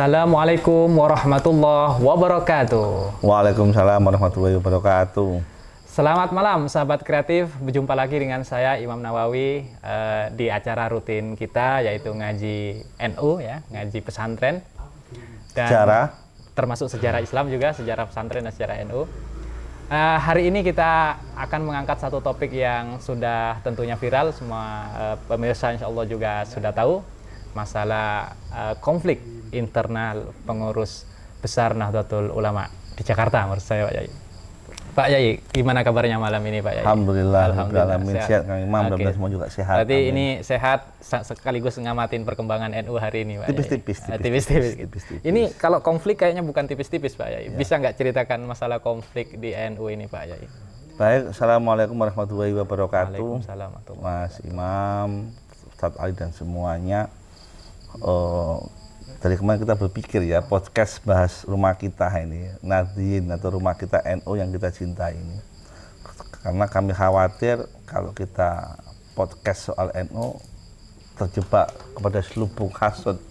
Assalamualaikum warahmatullahi wabarakatuh. Waalaikumsalam warahmatullahi wabarakatuh. Selamat malam sahabat kreatif, berjumpa lagi dengan saya Imam Nawawi di acara rutin kita yaitu ngaji NU ya, ngaji pesantren dan Sejarah termasuk sejarah Islam juga, sejarah pesantren dan sejarah NU. Hari ini kita akan mengangkat satu topik yang sudah tentunya viral, semua pemirsa insya Allah juga sudah tahu, masalah konflik internal pengurus besar Nahdlatul Ulama di Jakarta menurut saya Pak Yai. Pak Yai, gimana kabarnya malam ini Pak Yai? Alhamdulillah, sehat. Kang Imam, mudah-mudahan semua juga sehat. Berarti ini sehat sekaligus ngamatin perkembangan NU hari ini Pak Yai. Tipis-tipis. Ini kalau konflik kayaknya bukan tipis-tipis Pak Yai. Bisa nggak ceritakan masalah konflik di NU ini Pak Yai? Baik, Assalamualaikum warahmatullahi wabarakatuh. Waalaikumsalam. Mas Imam, Ustadz Ali dan semuanya. Dari kemarin kita berpikir ya, podcast bahas rumah kita ini, Nahdien atau rumah kita NU yang kita cintai ini. Karena kami khawatir kalau kita podcast soal NU terjebak kepada selubung hasud.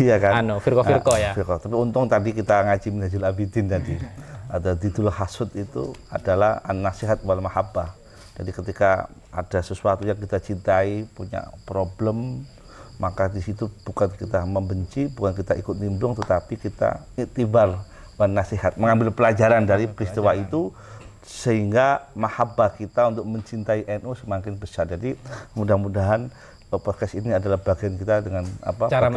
Iya kan? Firqah ya. Firqah. Tapi untung tadi kita ngaji Minhajul Abidin tadi. Ada judul hasud itu adalah an-nasihat wal mahabbah. Jadi ketika ada sesuatu yang kita cintai, punya problem, maka di situ bukan kita membenci, bukan kita ikut nimbrung, tetapi kita iktibar nasihat, mengambil pelajaran dari peristiwa itu sehingga mahabbah kita untuk mencintai NU semakin besar. Jadi mudah-mudahan podcast ini adalah bagian kita dengan cara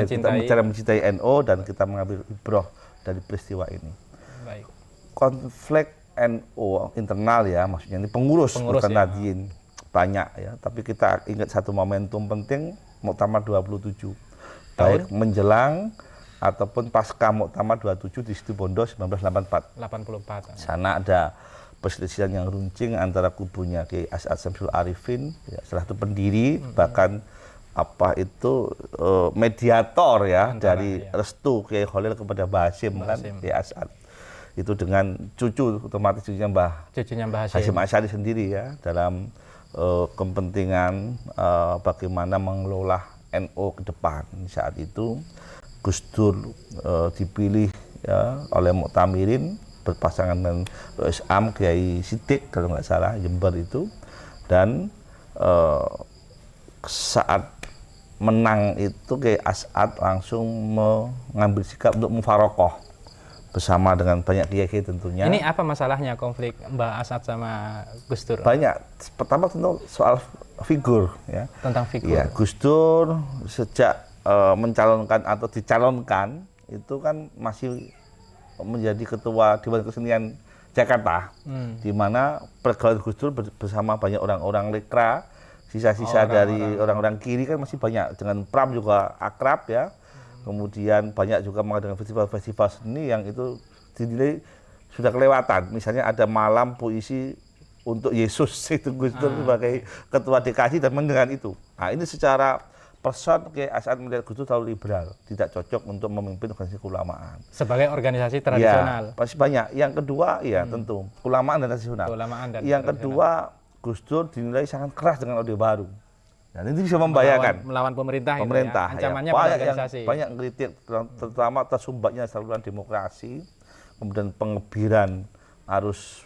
mencintai NU dan kita mengambil ibrah dari peristiwa ini. Baik. Konflik NU internal ya, maksudnya ini pengurus bukan ya. Nahdien banyak ya, tapi kita ingat satu momentum penting, Muktamar 27, baik menjelang ataupun pasca Muktamar 27 di Situbondo 1984. Sana ada perselisihan yang runcing antara kubunya Kiai As'ad Syamsul Arifin, ya, salah satu pendiri, bahkan mediator ya dari restu Kiai Khalil kepada Mbah Hasyim kan, Kiai As'ad. Itu dengan otomatis cucunya Mbah Hasyim Asy'ari sendiri ya, dalam kepentingan bagaimana mengelola NU ke depan. Saat itu Gus Dur dipilih ya, oleh Muktamirin berpasangan dengan Rois Am Kiai Siddiq kalau nggak salah, Jember itu, dan saat menang itu Kiai As'ad langsung mengambil sikap untuk mufarokoh bersama dengan banyak kiai tentunya. Ini apa masalahnya konflik Mbah As'ad sama Gus Dur? Banyak. Pertama tentu soal figur ya. Tentang figur. Ya, Gus Dur sejak mencalonkan atau dicalonkan itu kan masih menjadi ketua Dewan Kesenian Jakarta, di mana pergaulan Gus Dur bersama banyak orang-orang lekra, sisa-sisa dari orang-orang kiri kan masih banyak, dengan Pram juga akrab ya. Kemudian banyak juga mengadakan festival-festival seni yang itu dinilai sudah kelewatan. Misalnya ada malam puisi untuk Yesus, itu Gus Dur sebagai ketua DKSI dan mendengar itu. Nah ini secara person Kiai As'ad melihat Gus Dur terlalu liberal, tidak cocok untuk memimpin organisasi keulamaan. Sebagai organisasi tradisional. Ya, pasti banyak. Yang kedua, ya tentu keulamaan dan tradisional. Yang kedua, Gus Dur dinilai sangat keras dengan Orde Baru. Dan itu bisa membahayakan melawan pemerintah ya. Ancamannya ya, pada organisasi. Banyak kritik, terutama tersumbatnya saluran demokrasi, kemudian pengebiran arus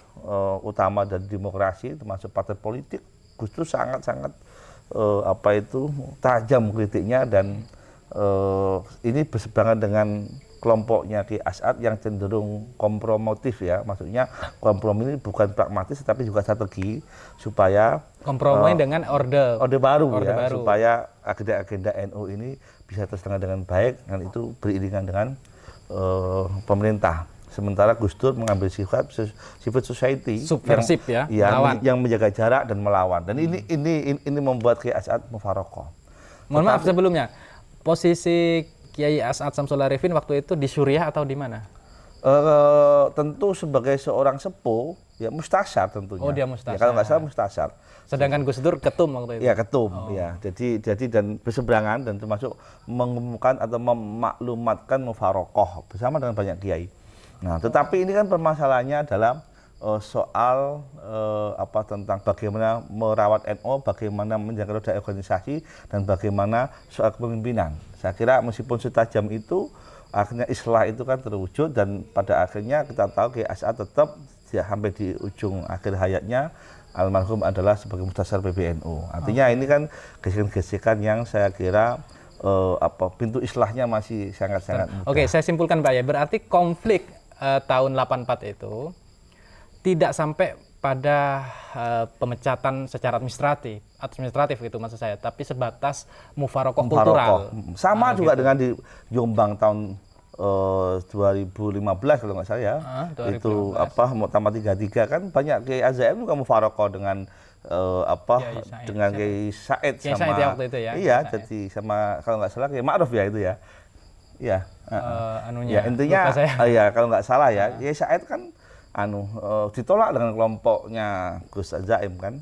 utama dari demokrasi, termasuk partai politik. Gus Dur sangat-sangat tajam kritiknya, dan ini berseberangan dengan kelompoknya Kiai As'ad yang cenderung kompromotif ya, maksudnya kompromi ini bukan pragmatis tetapi juga strategi supaya kompromi dengan orde baru, supaya agenda-agenda NU ini bisa terlaksana dengan baik, dan itu beriringan dengan pemerintah. Sementara Gus Dur mengambil sifat civil society, subversif yang menjaga jarak dan melawan. Dan ini membuat Kiai As'ad mufarokoh. Mohon maaf sebelumnya, posisi Kiai As'ad Syamsul Arifin waktu itu di Suriah atau di mana? Tentu sebagai seorang sepuh, ya mustasyar tentunya. Oh, dia mustasyar. Ya, kalau nggak salah mustasyar. Sedangkan Gus Dur ketum waktu itu. Ya, ketum. Ya, jadi dan berseberangan, dan termasuk mengumumkan atau memaklumatkan mufarokoh bersama dengan banyak kiai. Nah, tetapi ini kan permasalahannya dalam soal tentang bagaimana merawat NU, bagaimana menjaga roda organisasi, dan bagaimana soal kepemimpinan. Saya kira meskipun setajam itu, akhirnya islah itu kan terwujud, dan pada akhirnya kita tahu Kiai As'ad tetap sampai di ujung akhir hayatnya almarhum adalah sebagai Mustasar PBNU. Artinya ini kan gesekan-gesekan yang saya kira pintu islahnya masih sangat-sangat mudah. Oke, saya simpulkan Pak ya, berarti konflik tahun 84 itu tidak sampai pada pemecatan secara administratif gitu maksud saya, tapi sebatas mufarokoh kultural. Sama juga dengan di Jombang tahun 2015 kalau nggak salah ya. 2015. Itu Muktamar 33 kan banyak Kiai AZM juga mufarokoh dengan dengan Kiai Said sama ya, waktu itu ya. Iya, jadi sama kalau nggak salah Kiai Ma'ruf ya itu ya. Iya. Ya intinya ya kalau nggak salah ya, Kiai Said kan ditolak dengan kelompoknya Gus Zaim kan.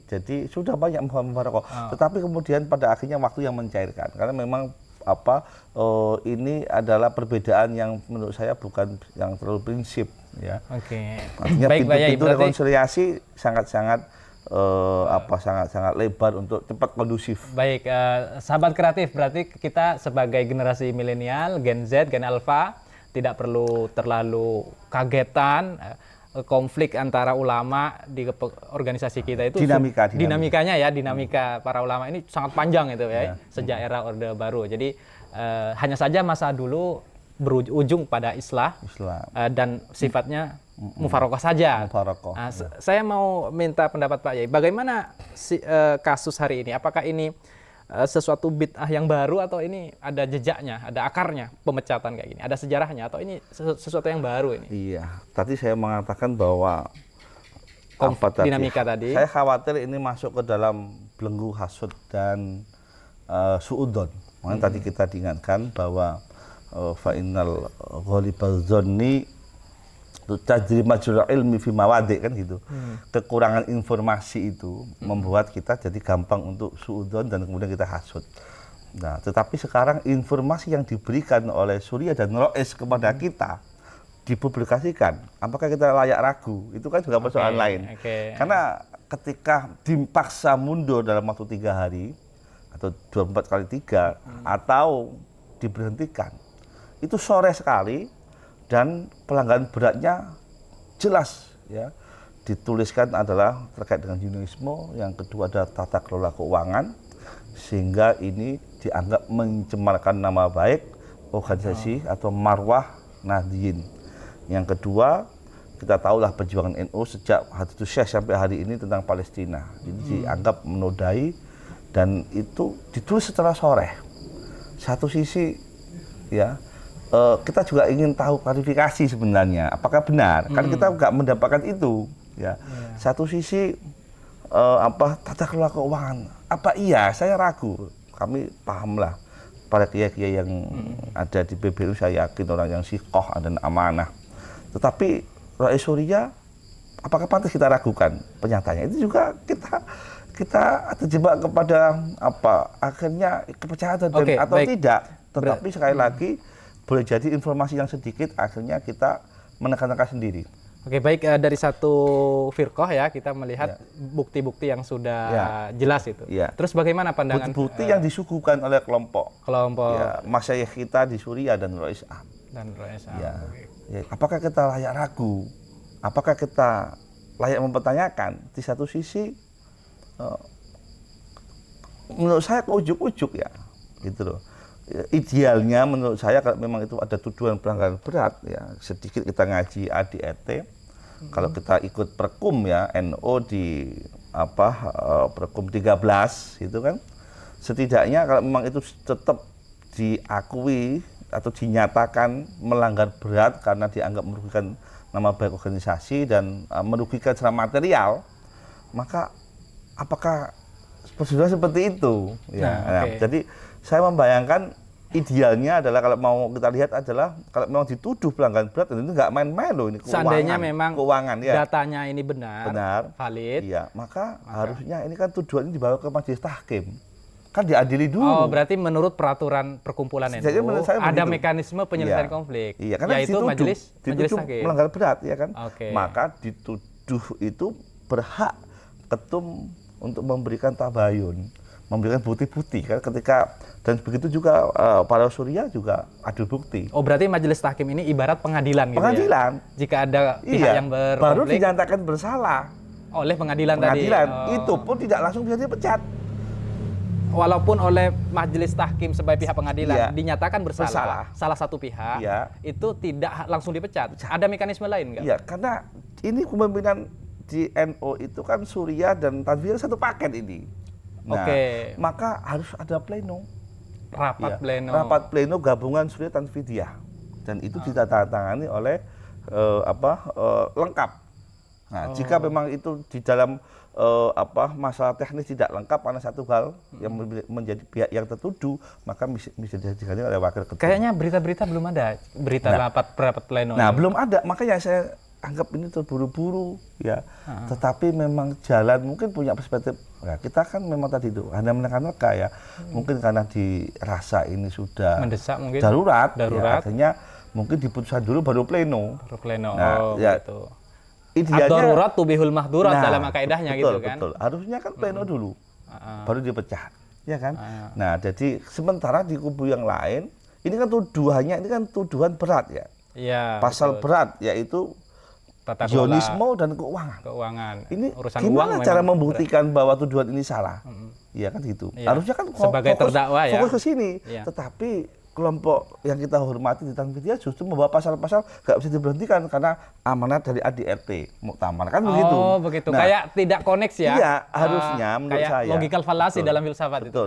Jadi sudah banyak mufarokoh. Tetapi kemudian pada akhirnya waktu yang mencairkan, karena memang ini adalah perbedaan yang menurut saya bukan yang terlalu prinsip ya. Oke. Artinya pintu-pintu rekonsiliasi sangat-sangat sangat-sangat lebar untuk cepat kondusif. Baik, sahabat kreatif, berarti kita sebagai generasi milenial, Gen Z, Gen Alpha tidak perlu terlalu kagetan konflik antara ulama di organisasi kita itu dinamika para ulama ini sangat panjang itu ya, sejak era Orde Baru. Jadi hanya saja masa dulu berujung pada islah. Dan sifatnya mufarokoh saja. Saya mau minta pendapat Pak Yai, bagaimana kasus hari ini? Apakah ini sesuatu bid'ah yang baru atau ini ada jejaknya, ada akarnya pemecatan kayak gini, ada sejarahnya, atau ini sesuatu yang baru ini? Iya, tadi saya mengatakan bahwa dinamika tadi. Saya khawatir ini masuk ke dalam belenggu hasud dan suudon. Makanya tadi kita diingatkan bahwa fa'innal ghalibaz zonni tajri majrul ilmi fi mawadi' kan gitu. Kekurangan informasi itu membuat kita jadi gampang untuk suudzon dan kemudian kita hasud. Nah, tetapi sekarang informasi yang diberikan oleh Surya dan Rois kepada kita dipublikasikan, apakah kita layak ragu? Itu kan juga persoalan lain. Karena ketika dipaksa mundur dalam waktu 3 hari atau 24 kali 3 atau diberhentikan, itu sore sekali. Dan pelanggaran beratnya jelas ya, dituliskan adalah terkait dengan jurnalisme, yang kedua adalah tata kelola keuangan, sehingga ini dianggap mencemarkan nama baik organisasi atau marwah Nahdliyin. Yang kedua, kita tahulah perjuangan NU sejak Hadithus Syekh sampai hari ini tentang Palestina, jadi dianggap menodai, dan itu ditulis setelah sore. Satu sisi ya, kita juga ingin tahu klarifikasi sebenarnya apakah benar, kan kita nggak mendapatkan itu ya. Satu sisi tata kelola keuangan, apa iya, saya ragu. Kami pahamlah para kiai-kiai yang ada di PBNU, saya yakin orang yang sikoh dan amanah. Tetapi Rois Surya, apakah pantas kita ragukan pernyataannya? Itu juga kita terjebak kepada akhirnya kepercayaan atau tidak. Tetapi sekali lagi boleh jadi informasi yang sedikit akhirnya kita menekan-nekan sendiri. Oke, baik, dari satu firqah ya kita melihat bukti-bukti yang sudah jelas itu. Terus bagaimana pandangan bukti yang disuguhkan oleh kelompok masyayikh kita di Surya dan Rois Am. Apakah kita layak ragu? Apakah kita layak mempertanyakan? Di satu sisi menurut saya ke ujuk-ujuk ya, gitu loh. Idealnya menurut saya kalau memang itu ada tuduhan pelanggaran berat ya, sedikit kita ngaji ADRT. Kalau kita ikut Perkum ya NU di Perkum 13 itu kan, setidaknya kalau memang itu tetap diakui atau dinyatakan melanggar berat karena dianggap merugikan nama baik organisasi dan merugikan secara material, maka apakah prosedur seperti itu ya? Jadi saya membayangkan idealnya adalah kalau mau kita lihat adalah kalau memang dituduh pelanggaran berat, itu nggak main-main loh ini keuangan. Seandainya memang keuangan ya, datanya ini benar, valid, iya, maka harusnya ini kan tuduhan ini dibawa ke majelis tahkim, kan diadili dulu. Oh, berarti menurut peraturan perkumpulan NU ada mekanisme penyelesaian konflik, yaitu majelis tahkim. Melanggar berat ya kan, maka dituduh itu berhak ketum untuk memberikan tabayun, memberikan bukti-bukti kan ketika, dan begitu juga para Suriah juga adu bukti. Oh, berarti majelis tahkim ini ibarat pengadilan gitu Pengadilan. ya? Jika ada pihak yang berkonflik baru dinyatakan bersalah. oleh pengadilan tadi. Itu pun tidak langsung bisa dipecat. Walaupun oleh majelis tahkim sebagai pihak pengadilan dinyatakan bersalah, salah satu pihak itu tidak langsung dipecat. Ada mekanisme lain nggak? Iya, karena ini kepemimpinan di NU itu kan Suriah dan Tanfidiyah satu paket ini. Nah, maka harus ada pleno. Rapat pleno gabungan Suriah Tanfidiyah. Dan itu ditandatangani oleh lengkap. Nah, jika memang itu di dalam masalah teknis tidak lengkap karena satu hal yang menjadi pihak yang tertuduh, maka bisa diganti oleh wakil ketua. Kayaknya berita-berita belum ada, rapat pleno. Nah, belum ada, makanya saya anggap ini terburu-buru ya. Tetapi memang jalan mungkin punya perspektif. Nah, kita kan memang tadi itu hanya menekan-nekan ya. Mungkin karena dirasa ini sudah mendesak mungkin. Darurat. Ya, artinya mungkin diputuskan dulu baru pleno. Nah, gitu. Idealnya darurat tubihul mahdurat dalam kaidahnya gitu kan. Betul. Harusnya kan pleno dulu. Baru dipecat. Ya kan? Nah, jadi sementara di kubu yang lain ini kan tuduhannya ini kan tuduhan berat ya. Iya. Pasal berat yaitu Zionisme dan keuangan. Ini urusan gimana cara membuktikan bahwa tuduhan ini salah? Iya kan gitu. Harusnya kan sebagai terdakwa ya. Fokus ke sini. Tetapi kelompok yang kita hormati di Tanfidiyah justru membawa pasal-pasal nggak bisa diberhentikan karena amanat dari ADRT Muktamar kan begitu. Oh begitu. Nah, kayak tidak koneks ya. Iya harusnya menurut saya. Logical fallacy dalam filsafat itu.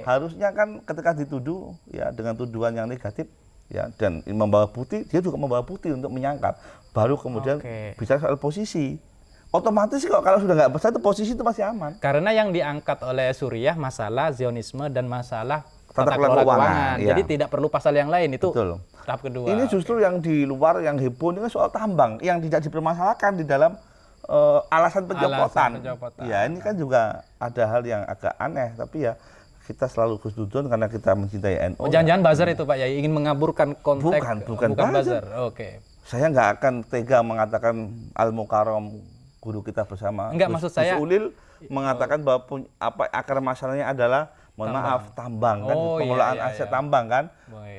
Harusnya kan ketika dituduh ya dengan tuduhan yang negatif ya dan membawa bukti, dia juga membawa bukti untuk menyangkal, baru kemudian bicara soal posisi. Otomatis kok kalau sudah nggak bersatu posisi itu masih aman. Karena yang diangkat oleh Suriah masalah Zionisme dan masalah tata kelola keuangan. Jadi tidak perlu pasal yang lain itu. Betul. Tahap kedua. Ini justru yang di luar yang heboh ini soal tambang yang tidak dipermasalahkan di dalam alasan pencopotan. Ya ini kan juga ada hal yang agak aneh, tapi ya kita selalu khusnudon karena kita mencintai NU. Jangan-jangan buzzer itu Pak Yai ingin mengaburkan konteks. Bukan buzzer. Saya nggak akan tega mengatakan Al-Mukarram guru kita bersama. Enggak, maksud saya Ulil mengatakan bahwa akar masalahnya adalah tambang kan, pengelolaan aset tambang kan.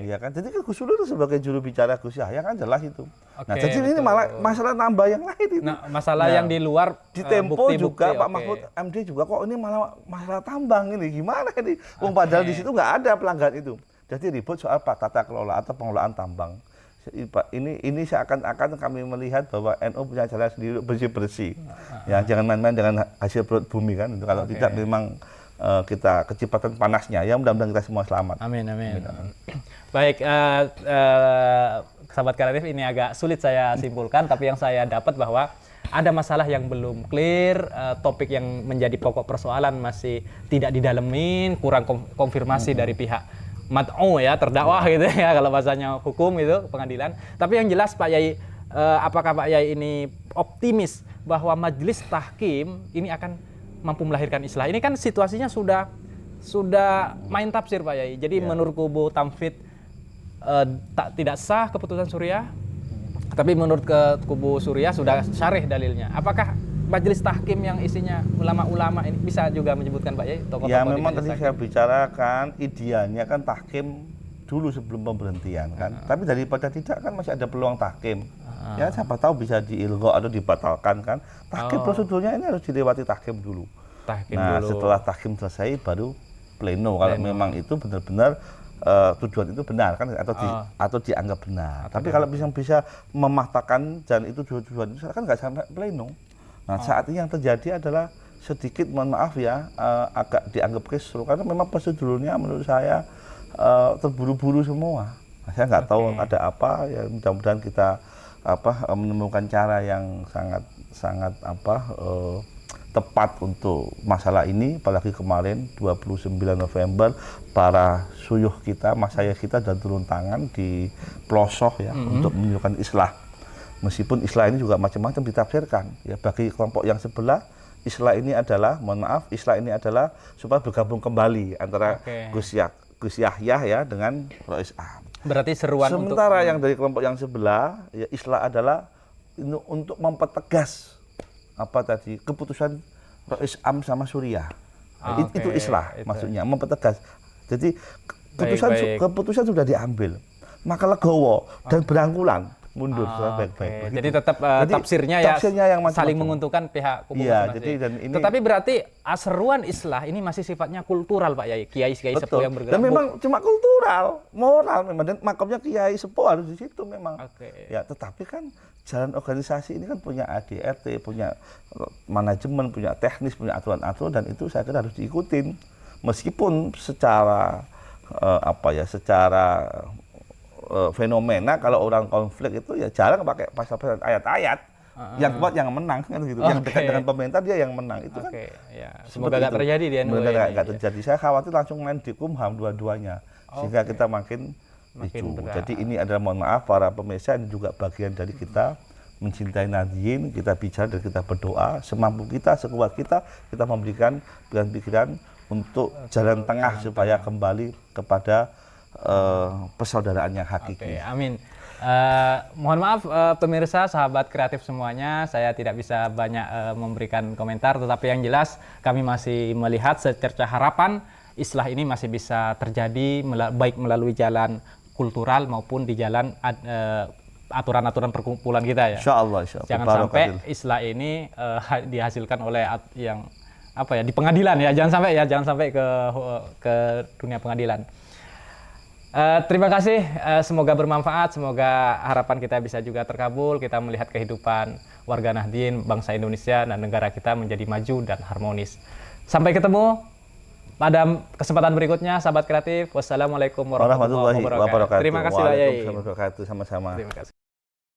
Iya kan. Jadi kan Gus Ulil sebagai juru bicara Gus Yahya kan jelas itu. Nah, jadi ini malah masalah tambah yang lain itu. Nah, masalah yang di luar di Tempo juga Pak Mahfud MD juga kok ini malah masalah tambang ini gimana ini? Padahal di situ nggak ada pelanggaran itu. Jadi ribut soal tata kelola atau pengelolaan tambang. Ini seakan-akan kami melihat bahwa NU punya cara sendiri bersih-bersih. Ya jangan main-main dengan hasil perut bumi kan. Itu kalau tidak memang kita kecepatan panasnya. Ya mudah-mudahan kita semua selamat. Amin. Baik, sahabat kreatif, ini agak sulit saya simpulkan, tapi yang saya dapat bahwa ada masalah yang belum clear, topik yang menjadi pokok persoalan masih tidak didalemin, kurang konfirmasi dari pihak mad'u ya, terdakwa gitu ya kalau bahasanya hukum itu pengadilan. Tapi yang jelas Pak Yai, apakah Pak Yai ini optimis bahwa majelis tahkim ini akan mampu melahirkan islah? Ini kan situasinya sudah main tafsir Pak Yai. Jadi menurut kubu Tamfid tidak sah keputusan Suriah, tapi menurut kubu Suriah sudah syarih dalilnya. Apakah majelis tahkim yang isinya ulama-ulama ini bisa juga menyebutkan Pak Yai tokoh-tokoh? Ya memang tadi saya bicarakan idealnya kan tahkim dulu sebelum pemberhentian kan. Tapi daripada tidak kan masih ada peluang tahkim. Ya siapa tahu bisa diilgo atau dibatalkan kan. Tahkim prosedurnya ini harus dilewati tahkim dulu. Setelah tahkim selesai baru pleno kalau memang itu benar-benar tujuan itu benar kan atau dianggap benar. Tapi kalau bisa mematahkan dan itu tujuan itu kan nggak sampai pleno. Nah saat ini yang terjadi adalah sedikit mohon maaf ya agak dianggap kisruh karena memang prosedurnya menurut saya terburu-buru semua. Nah, saya nggak tahu ada apa ya, mudah-mudahan kita menemukan cara yang sangat tepat untuk masalah ini. Apalagi kemarin 29 November para suyuh kita, masayikh kita sudah turun tangan di pelosok ya untuk menunjukkan islah. Meskipun islah ini juga macam-macam ditafsirkan ya, bagi kelompok yang sebelah islah ini adalah islah ini adalah supaya bergabung kembali antara Gus Yahya ya dengan Rois Am. Berarti seruan sementara yang dari kelompok yang sebelah ya islah adalah untuk mempertegas keputusan Rois Am sama Suriah. Itu islah maksudnya, mempertegas. Jadi Baik. keputusan sudah diambil, maka legowo dan berangkulan mundur baik-baik. Jadi tetap tafsirnya yang saling menguntungkan pihak kubu masing-masing. Jadi dan ini, tetapi berarti seruan islah ini masih sifatnya kultural Pak Yai, kiai sepuh yang bergerak. Dan memang cuma kultural, moral memang, dan makamnya kiai sepuh harus di situ memang. Ya, tetapi kan jalan organisasi ini kan punya ADRT, punya manajemen, punya teknis, punya aturan-aturan, dan itu saya kira harus diikutin. Meskipun secara secara fenomena kalau orang konflik itu ya jarang pakai pasal-pasal ayat-ayat. Yang kuat yang menang kan gitu. Yang dekat dengan pemerintah dia yang menang itu kan. Ya. Semoga nggak terjadi di NU. Nggak terjadi. Saya khawatir langsung main di Kumham dua-duanya. Sehingga kita makin ricu. Jadi ini adalah, mohon maaf para pemirsa, ini juga bagian dari kita mencintai Nahdien, kita bicara dan kita berdoa semampu kita, sekuat kita memberikan pikiran untuk jalan tengah supaya kembali kepada persaudaraan yang hakiki. Amin. Mohon maaf pemirsa, sahabat kreatif semuanya, saya tidak bisa banyak memberikan komentar, tetapi yang jelas kami masih melihat secerca harapan islah ini masih bisa terjadi baik melalui jalan kultural maupun di jalan aturan-aturan perkumpulan kita ya. Insya Allah. Jangan sampai islah ini dihasilkan oleh yang di pengadilan ya, jangan sampai ke dunia pengadilan. Terima kasih, semoga bermanfaat, semoga harapan kita bisa juga terkabul, kita melihat kehidupan warga Nahdien, bangsa Indonesia dan negara kita menjadi maju dan harmonis. Sampai ketemu pada kesempatan berikutnya, sahabat kreatif. Wassalamualaikum warahmatullahi wabarakatuh. Terima kasih Pak Yai. Sama-sama.